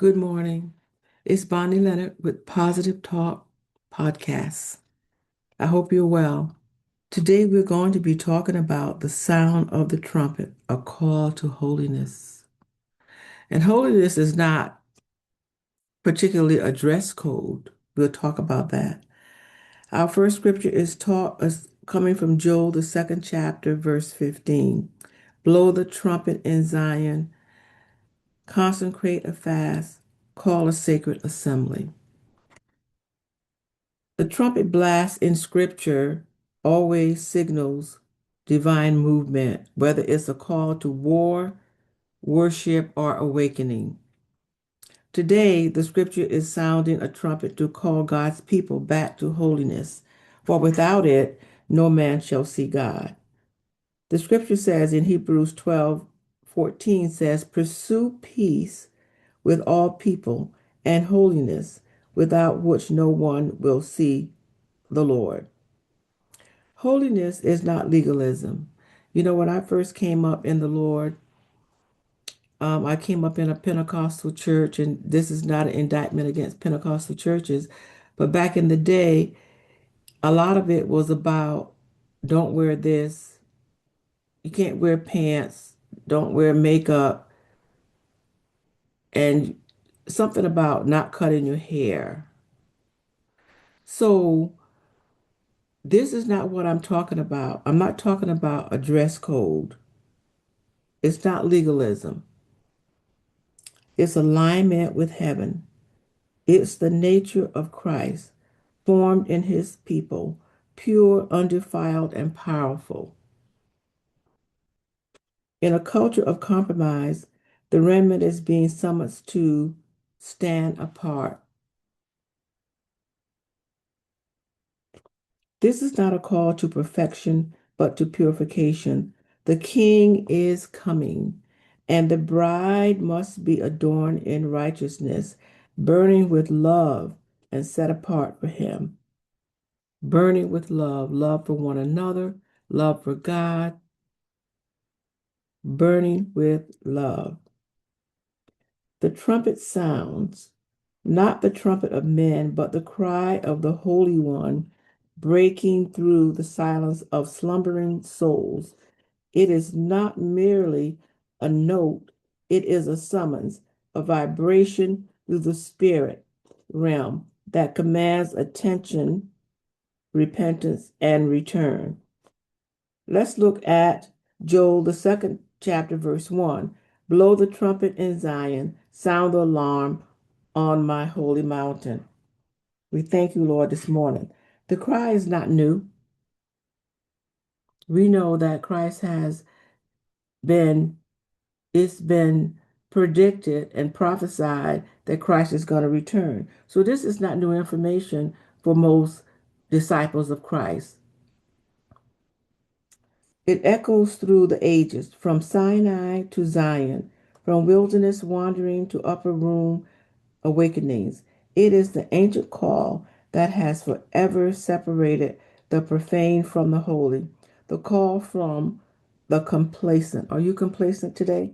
Good morning. It's Bonnie Leonard with Positive Talk Podcasts. I hope you're well. Today we're going to be talking about the sound of the trumpet, a call to holiness. And holiness is not particularly a dress code. We'll talk about that. Our first scripture is taught us coming from Joel, the second chapter, verse 15. Blow the trumpet in Zion, consecrate a fast, call a sacred assembly. The trumpet blast in scripture always signals divine movement, whether it's a call to war, worship, or awakening. Today, the scripture is sounding a trumpet to call God's people back to holiness, for without it, no man shall see God. The scripture says in Hebrews 12:14 says, pursue peace with all people and holiness, without which no one will see the Lord. Holiness is not legalism. When I first came up in the Lord, I came up in a Pentecostal church, and this is not an indictment against Pentecostal churches, but back in the day, a lot of it was about don't wear this, you can't wear pants, don't wear makeup, and something about not cutting your hair. So, this is not what I'm talking about. I'm not talking about a dress code. It's not legalism. It's alignment with heaven. It's the nature of Christ, formed in his people, pure, undefiled, and powerful. In a culture of compromise, the remnant is being summoned to stand apart. This is not a call to perfection, but to purification. The king is coming, and the bride must be adorned in righteousness, burning with love and set apart for him. Burning with love, love for one another, love for God, burning with love. The trumpet sounds, not the trumpet of men, but the cry of the Holy One breaking through the silence of slumbering souls. It is not merely a note, it is a summons, a vibration through the spirit realm that commands attention, repentance, and return. Let's look at Joel, the second chapter, verse 1. Blow the trumpet in Zion, sound the alarm on my holy mountain. We thank you, Lord, this morning. The cry is not new. We know that Christ has been, it's been predicted and prophesied that Christ is going to return. So this is not new information for most disciples of Christ. It echoes through the ages, from Sinai to Zion, from wilderness wandering to upper room awakenings. It is the ancient call that has forever separated the profane from the holy, the call from the complacent. Are you complacent today?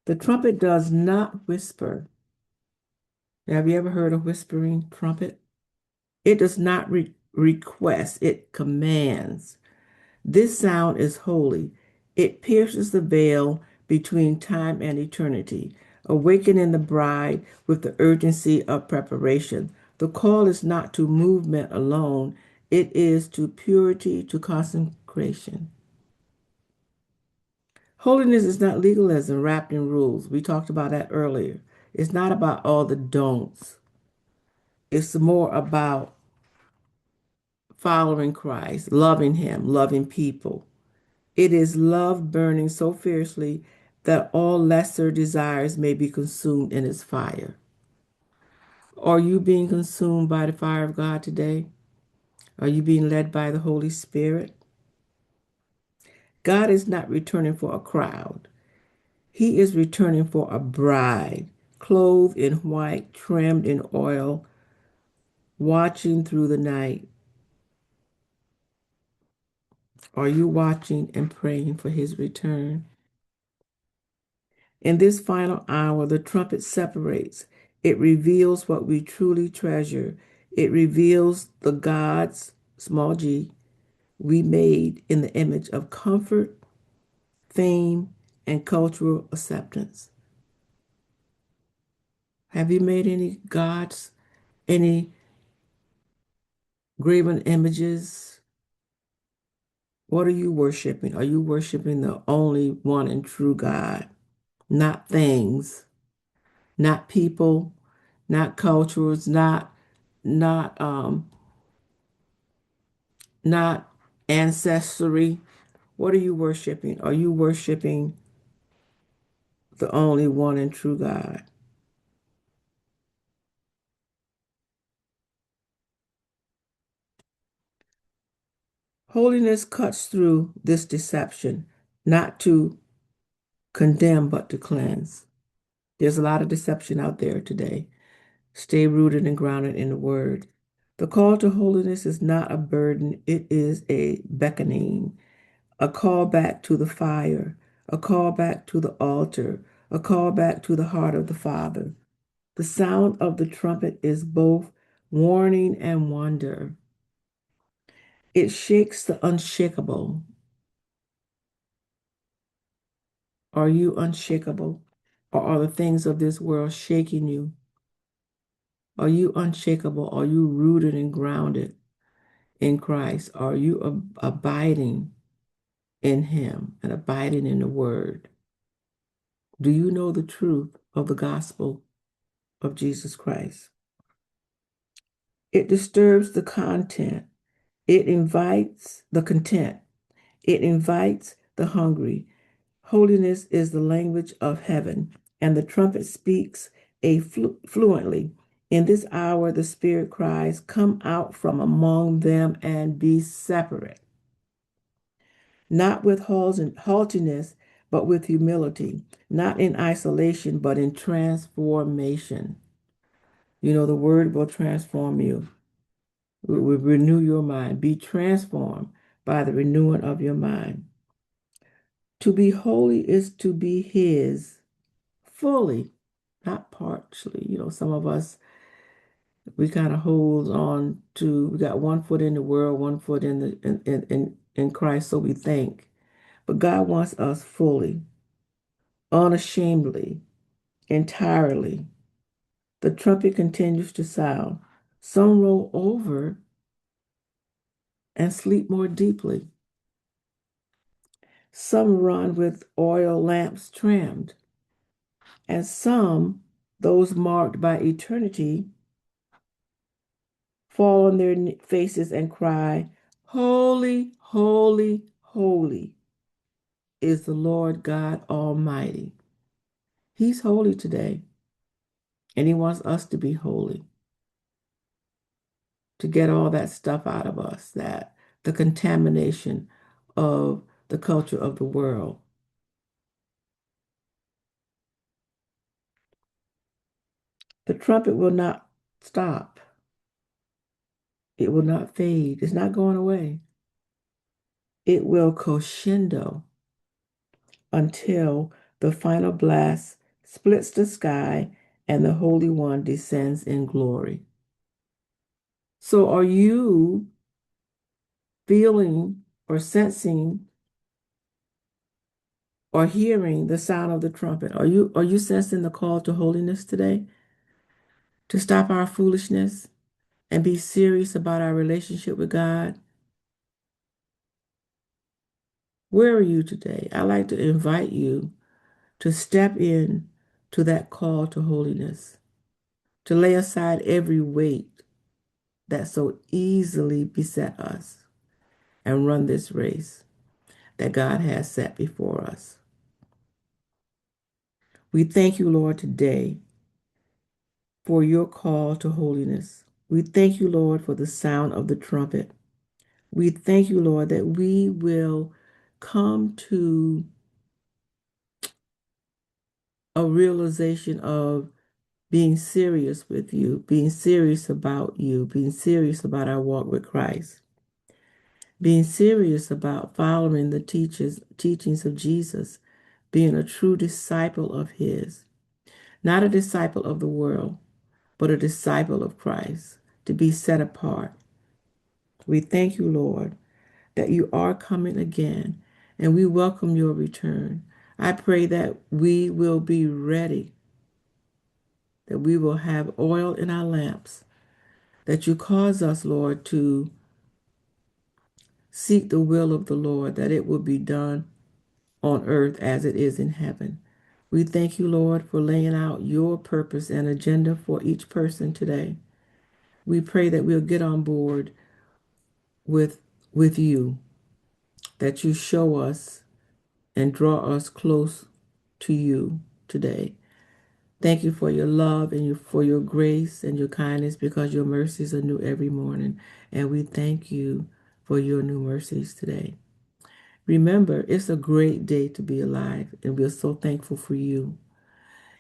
The trumpet does not whisper. Have you ever heard a whispering trumpet? It does not request, it commands. This sound is holy. It pierces the veil between time and eternity, awakening the bride with the urgency of preparation. The call is not to movement alone, it is to purity, to consecration. Holiness is not legalism wrapped in rules. We talked about that earlier. It's not about all the don'ts. It's more about following Christ, loving Him, loving people. It is love burning so fiercely that all lesser desires may be consumed in its fire. Are you being consumed by the fire of God today? Are you being led by the Holy Spirit? God is not returning for a crowd. He is returning for a bride, clothed in white, trimmed in oil, watching through the night. Are you watching and praying for his return? In this final hour, the trumpet separates. It reveals what we truly treasure. It reveals the gods, small g, we made in the image of comfort, fame, and cultural acceptance. Have you made any gods, any graven images? What are you worshiping? Are you worshiping the only one and true God? Not things, not people, not cultures, not not ancestry. What are you worshiping? Are you worshiping the only one and true God? Holiness cuts through this deception, not to condemn, but to cleanse. There's a lot of deception out there today. Stay rooted and grounded in the word. The call to holiness is not a burden, it is a beckoning, a call back to the fire, a call back to the altar, a call back to the heart of the Father. The sound of the trumpet is both warning and wonder. It shakes the unshakable. Are you unshakable? Or are the things of this world shaking you? Are you unshakable? Are you rooted and grounded in Christ? Are you abiding in Him and abiding in the Word? Do you know the truth of the gospel of Jesus Christ? It disturbs the content. It invites the content. It invites the hungry. Holiness is the language of heaven, and the trumpet speaks fluently. In this hour, the Spirit cries, "Come out from among them and be separate." Not with haughtiness, but with humility, not in isolation, but in transformation. You know, the word will transform you. It will renew your mind. Be transformed by the renewing of your mind. To be holy is to be His fully, not partially. You know, some of us, we kind of hold on to, we got one foot in the world, one foot in Christ, so we think. But God wants us fully, unashamedly, entirely. The trumpet continues to sound. Some roll over and sleep more deeply. Some run with oil lamps trimmed, and some, those marked by eternity, fall on their faces and cry, "Holy, holy, holy is the Lord God Almighty." He's holy today, and He wants us to be holy, to get all that stuff out of us, that the contamination of the culture of the world. The trumpet will not stop. It will not fade. It's not going away. It will crescendo until the final blast splits the sky and the Holy One descends in glory. So, are you feeling or sensing or hearing the sound of the trumpet? Are you sensing the call to holiness today? To stop our foolishness and be serious about our relationship with God? Where are you today? I'd like to invite you to step in to that call to holiness, to lay aside every weight that so easily beset us and run this race that God has set before us. We thank you, Lord, today for your call to holiness. We thank you, Lord, for the sound of the trumpet. We thank you, Lord, that we will come to a realization of being serious with you, being serious about you, being serious about our walk with Christ, being serious about following the teachings of Jesus, being a true disciple of His, not a disciple of the world. but a disciple of Christ, to be set apart. We thank you, Lord, that you are coming again, and we welcome your return. I pray that we will be ready, that we will have oil in our lamps, that you cause us, Lord, to seek the will of the Lord, that it will be done on earth as it is in heaven. We thank you, Lord, for laying out your purpose and agenda for each person today. We pray that we'll get on board with you, that you show us and draw us close to you today. Thank you for your love and for your grace and your kindness, because your mercies are new every morning. And we thank you for your new mercies today. Remember, it's a great day to be alive, and we're so thankful for you.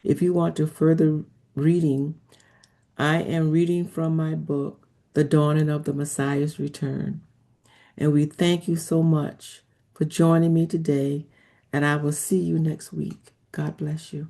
If you want to further reading, I am reading from my book, The Dawning of the Messiah's Return. And we thank you so much for joining me today, and I will see you next week. God bless you.